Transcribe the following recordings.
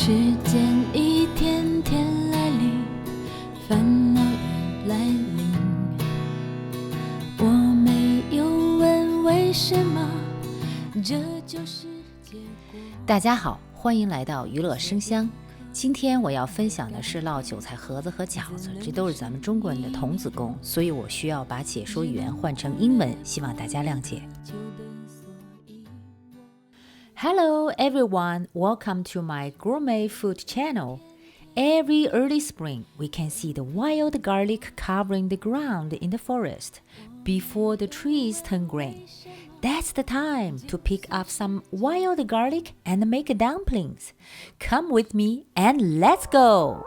时间一天天来临，烦恼也来临，我没有问为什么，这就是结果。大家好，欢迎来到娱乐生香。今天我要分享的是烙韭菜盒子和饺子，这都是咱们中国人的童子功，所以我需要把解说语言换成英文，希望大家谅解。Hello everyone, welcome to my gourmet food channel. Every early spring, we can see the wild garlic covering the ground in the forest before the trees turn green. That's the time to pick up some wild garlic and make dumplings. Come with me and let's go!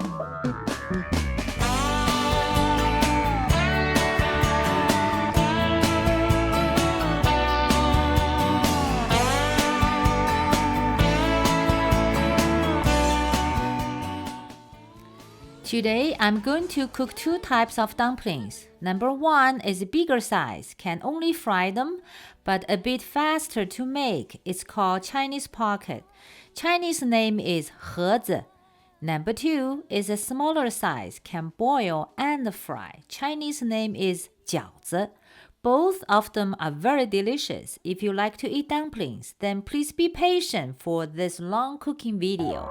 Today, I'm going to cook two types of dumplings. Number one is a bigger size, can only fry them, but a bit faster to make. It's called Chinese pocket. Chinese name is 盒子. Number two is a smaller size, can boil and fry. Chinese name is 饺子. Both of them are very delicious. If you like to eat dumplings, then please be patient for this long cooking video.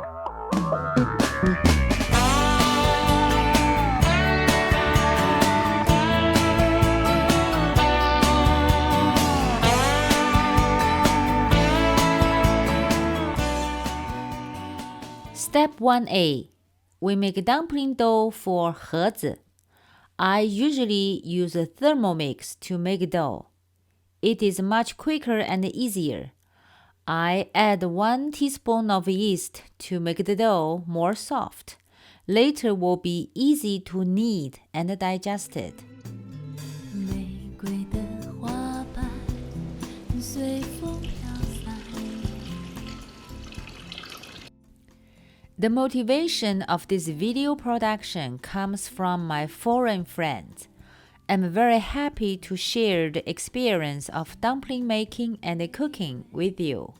Step 1A. We make dumpling dough for 盒子. I usually use a Thermomix to make dough. It is much quicker and easier. I add 1 teaspoon of yeast to make the dough more soft. Later will be easy to knead and digest it. 玫瑰的花瓣随风飘散。The motivation of this video production comes from my foreign friends. I'm very happy to share the experience of dumpling making and cooking with you.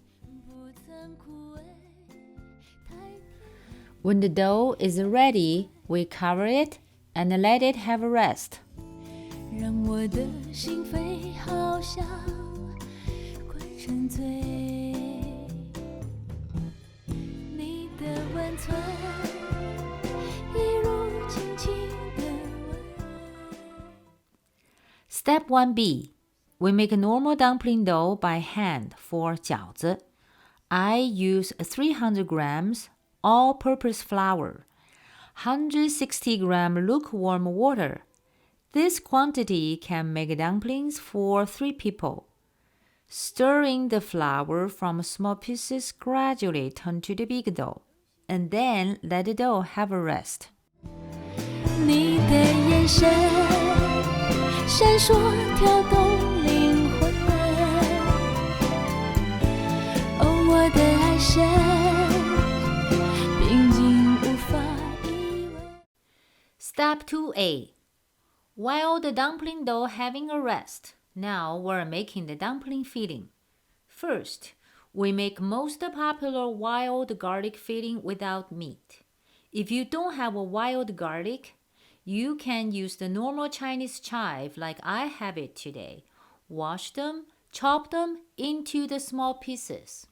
When the dough is ready, we cover it and let it have a rest. 让我的心扉好像快沉醉，你的温存一如轻轻的吻。 Step 1B. We make a normal dumpling dough by hand for 饺子. I use 300 grams all-purpose flour, 160 gram lukewarm water. This quantity can make dumplings for 3 people. Stirring the flour from small pieces gradually turn to the big dough, and then let the dough have a rest. 你的眼神闪烁跳动灵魂，哦，我的爱神。Step 2A. While the dumpling dough having a rest, now we're making the dumpling filling. First, we make most popular wild garlic filling without meat. If you don't have a wild garlic, you can use the normal Chinese chive like I have it today. Wash them, chop them into the small pieces.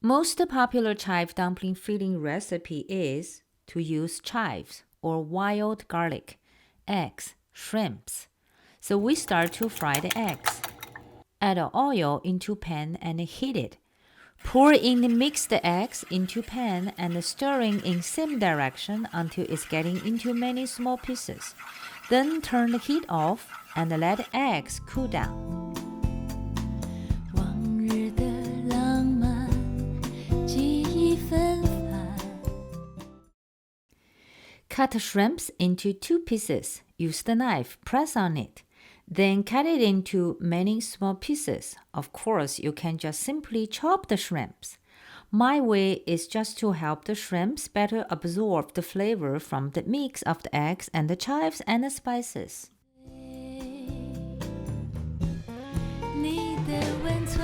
Most popular chive dumpling filling recipe is to use chives or wild garlic, eggs, shrimps. So we start to fry the eggs. Add oil into pan and heat it. Pour in the mixed eggs into pan and stirring in same direction until it's getting into many small pieces. Then turn the heat off and let eggs cool down. 往日的浪漫记忆纷繁。 Cut shrimps into 2 pieces. Use the knife, press on it. Then cut it into many small pieces. Of course, you can just simply chop the shrimps. My way is just to help the shrimps better absorb the flavor from the mix of the eggs and the chives and the spices. 你的温存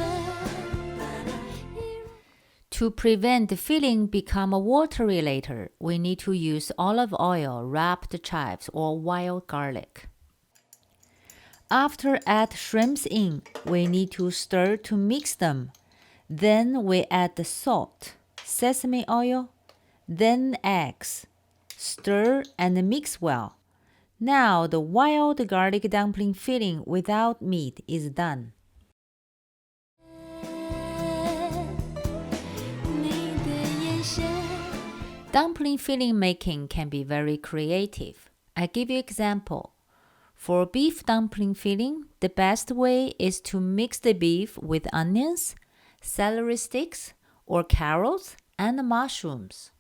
To prevent the filling become watery later, we need to use olive oil, wrapped chives, or wild garlic. After add shrimps in, we need to stir to mix them. Then we add the salt, sesame oil, then eggs. Stir and mix well. Now the wild garlic dumpling filling without meat is done. Dumpling filling making can be very creative. I give you example. For beef dumpling filling, the best way is to mix the beef with onions, celery sticks, or carrots, and mushrooms.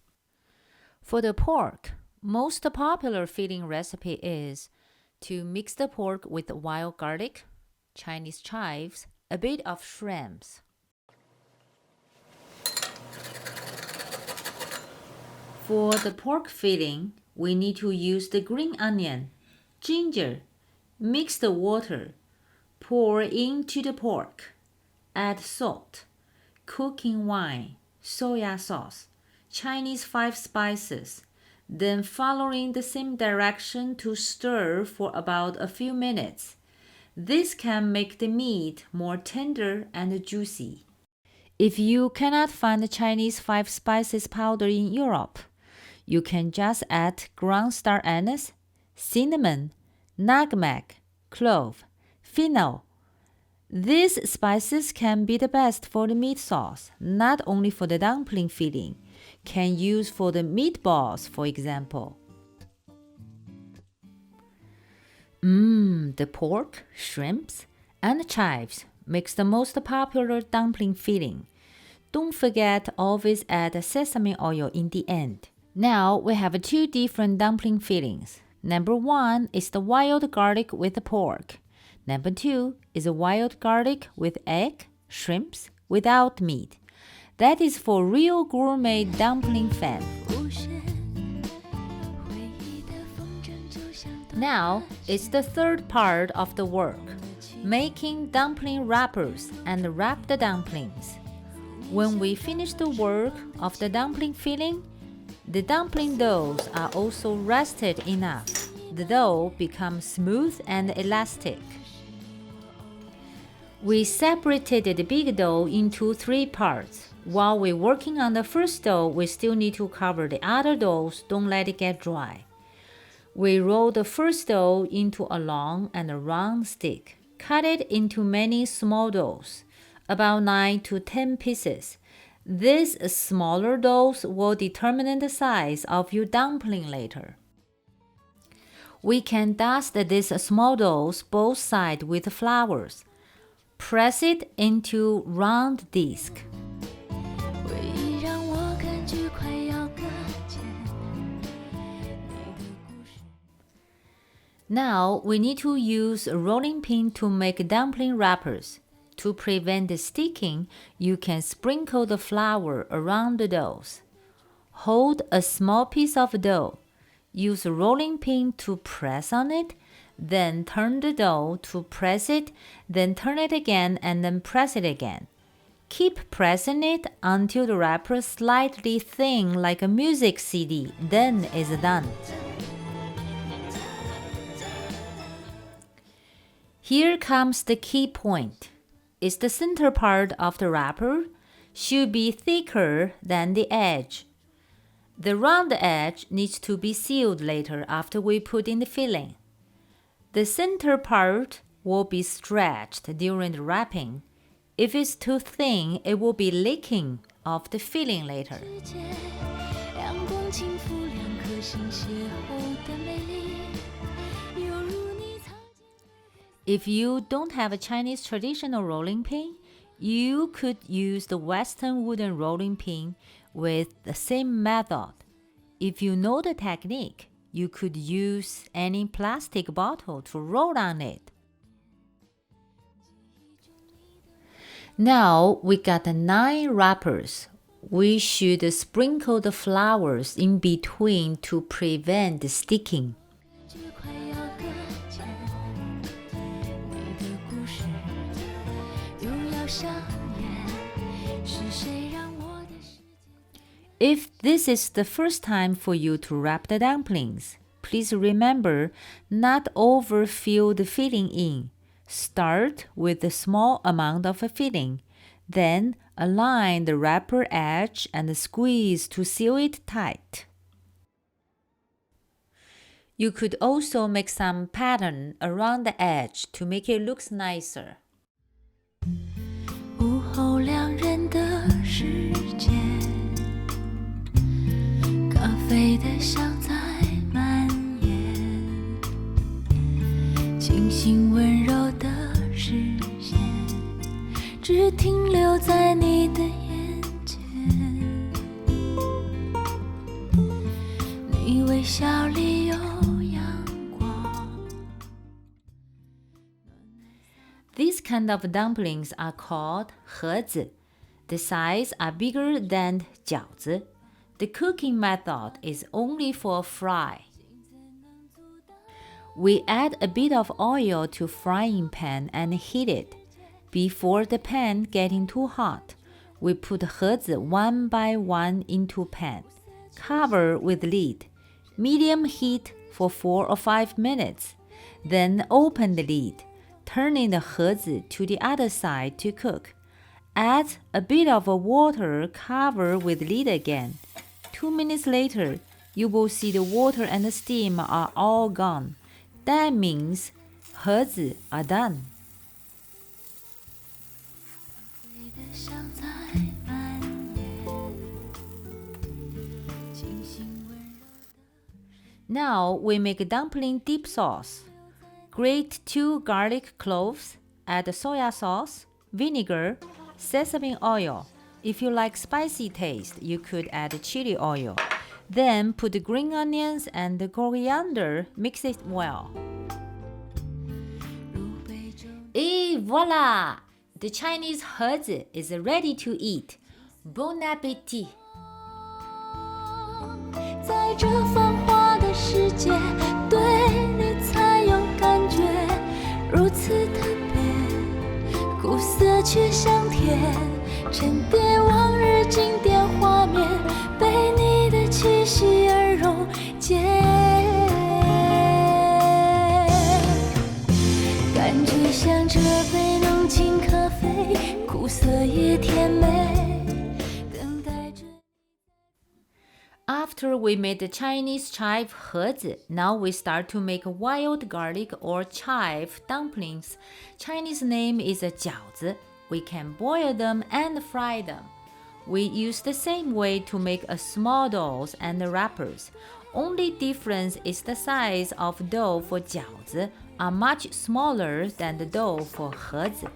For the pork, most popular filling recipe is to mix the pork with wild garlic, Chinese chives, a bit of shrimps. For the pork filling, we need to use the green onion, ginger, mix the water, pour into the pork, add salt, cooking wine, soya sauce, Chinese 5 spices, then following the same direction to stir for about a few minutes. This can make the meat more tender and juicy. If you cannot find the Chinese 5 spices powder in Europe, you can just add ground star anise, cinnamon, nutmeg, clove, fennel. These spices can be the best for the meat sauce, not only for the dumpling filling. Can use for the meatballs, for example. The pork, shrimps, and chives makes the most popular dumpling filling. Don't forget always add sesame oil in the end. Now we have 2 different dumpling fillings. Number 1 is the wild garlic with the pork. Number 2 is a wild garlic with egg, shrimps, without meat. That is for real gourmet dumpling fan. Now it's the third part of the work, making dumpling wrappers and wrap the dumplings. When we finish the work of the dumpling filling, the dumpling doughs are also rested enough. The dough becomes smooth and elastic. We separated the big dough into 3 parts. While we're working on the first dough, we still need to cover the other doughs. Don't let it get dry. We roll the first dough into a long and a round stick. Cut it into many small doughs, about 9 to 10 pieces. These smaller doughs will determine the size of your dumpling later. We can dust these small doughs both sides with flour. Press it into round disc. Now we need to use a rolling pin to make dumpling wrappers. To prevent the sticking, you can sprinkle the flour around the doughs. Hold a small piece of dough. Use a rolling pin to press on it, then turn the dough to press it, then turn it again and then press it again. Keep pressing it until the wrapper is slightly thin like a music CD, then it's done. Here comes the key point. It's the center part of the wrapper should be thicker than the edge. The round edge needs to be sealed later after we put in the filling. The center part will be stretched during the wrapping. If it's too thin, it will be leaking off the filling later. If you don't have a Chinese traditional rolling pin, you could use the Western wooden rolling pin with the same method. If you know the technique, you could use any plastic bottle to roll on it. Now we got the 9 wrappers. We should sprinkle the flowers in between to prevent the sticking. If this is the first time for you to wrap the dumplings, please remember not overfill the filling in. Start with a small amount of filling. Then align the wrapper edge and squeeze to seal it tight. You could also make some pattern around the edge to make it look nicer. 午后2人的世界，咖啡的香在蔓延，清新温柔的视线，只停留在你的眼前。你微笑里有阳光。These kind of dumplings are called 盒子. The size are bigger than 饺子. The cooking method is only for fry. We add a bit of oil to frying pan and heat it. Before the pan getting too hot, we put 盒子 one by one into pan. Cover with lid. Medium heat for 4 or 5 minutes. Then open the lid, turning the 盒子 to the other side to cook. Add a bit of water, cover with lid again. 2 minutes later, you will see the water and the steam are all gone. That means 盒子 are done. Now we make a dumpling dip sauce. Grate 2 garlic cloves, add soya sauce, vinegar, sesame oil. If you like spicy taste, you could add chili oil. Then put the green onions and the coriander, mix it well. Et voila! The Chinese 盒子 is ready to eat. Bon appétit! 在这繁华的世界，对你才有感觉，如此特别，苦涩却香甜，沉淀往日经典画面，被你的气息而溶解，感觉像这杯浓情咖啡，苦涩也甜美。After we made the Chinese chive 盒子, now we start to make wild garlic or chive dumplings. Chinese name is 饺子. We can boil them and fry them. We use the same way to make a small doughs and wrappers. Only difference is the size of dough for 饺子 are much smaller than the dough for 盒子.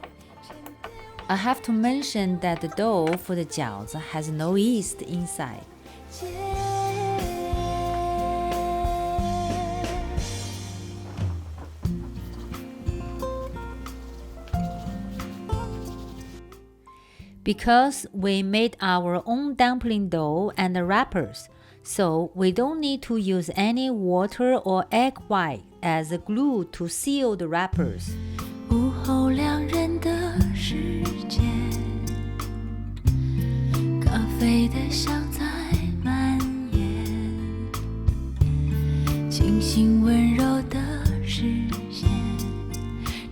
I have to mention that the dough for the 饺子 has no yeast inside. Because we made our own dumpling dough and wrappers, so we don't need to use any water or egg white as a glue to seal the wrappers. 午后2人的世界，咖啡的香在蔓延，清新温柔的视线，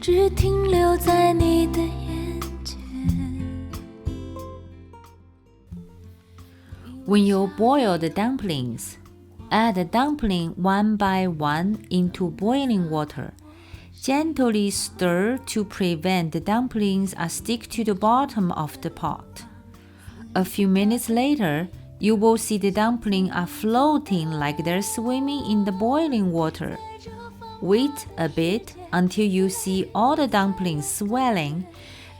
只停留在你的眼前。When you boil the dumplings, add the dumpling one by one into boiling water. Gently stir to prevent the dumplings are stick to the bottom of the pot. A few minutes later, you will see the dumplings are floating like they're swimming in the boiling water. Wait a bit until you see all the dumplings swelling,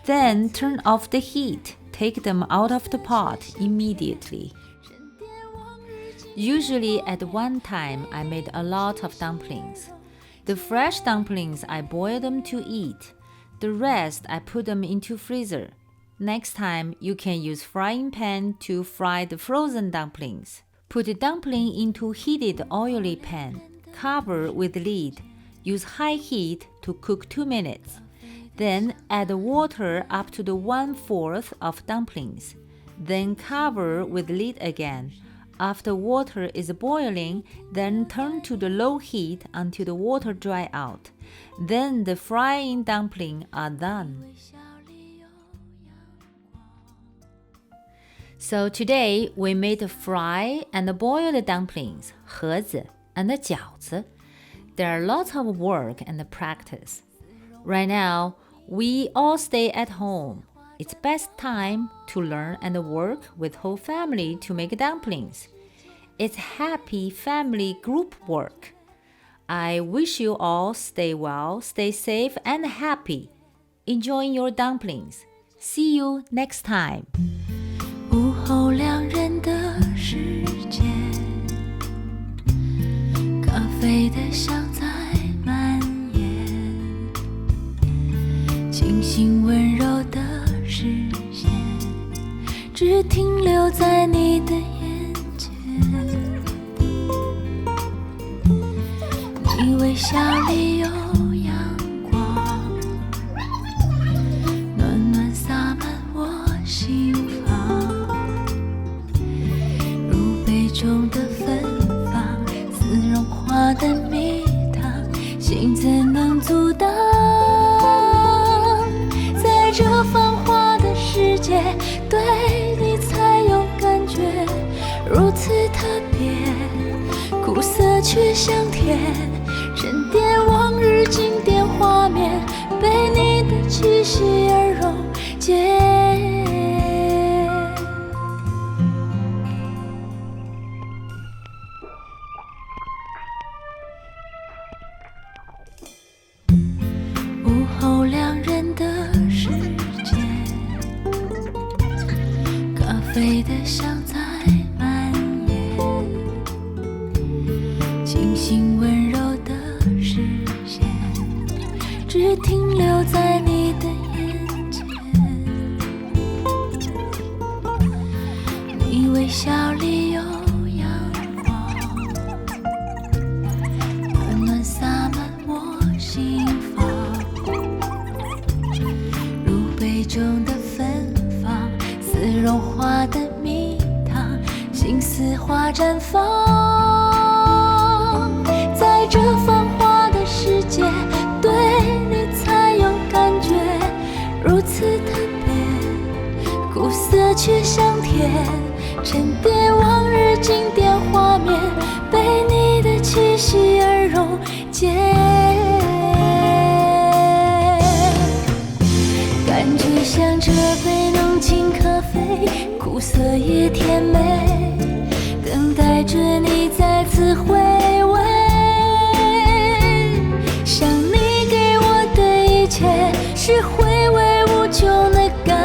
then turn off the heat. Take them out of the pot immediately. Usually at one time, I made a lot of dumplings. The fresh dumplings, I boil them to eat. The rest, I put them into freezer. Next time, you can use frying pan to fry the frozen dumplings. Put the dumpling into heated oily pan. Cover with lid. Use high heat to cook 2 minutes. Then add water up to the 1/4 of dumplings. then cover with lid again. After water is boiling, then turn to the low heat until the water dry out. Then the frying dumplings are done. So today we made fry and boiled dumplings, 盒子 and 饺子. There are lots of work and practice. Right now, we all stay at home. It's best time to learn and work with whole family to make dumplings. It's happy family group work. I wish you all stay well, stay safe and happy. Enjoying your dumplings. See you next time. 午后两人的世界，咖啡的香在蔓延，清新温柔的视线，只停留在你的眼前。你微笑里有阳光，暖暖洒满我心房。中的芬芳，似融化的蜜糖，心怎能阻挡？在这繁华的世界，对你才有感觉，如此特别，苦涩却香甜，沉淀往日经典画面，被你的气息而溶解。咖啡的香在蔓延，清新温柔的视线，只停留在你的眼前。你微笑里有阳光，暖暖洒满我心房，如杯中的芬芳，似融化的蜜糖，心似花绽放。在这繁华的世界，对你才有感觉，如此特别，苦涩却香甜，沉淀往日经典画面，被你的气息而溶解。感觉像这杯浓情咖啡，苦涩也甜美，等待着你再次回味。想你给我的一切，是回味无穷的感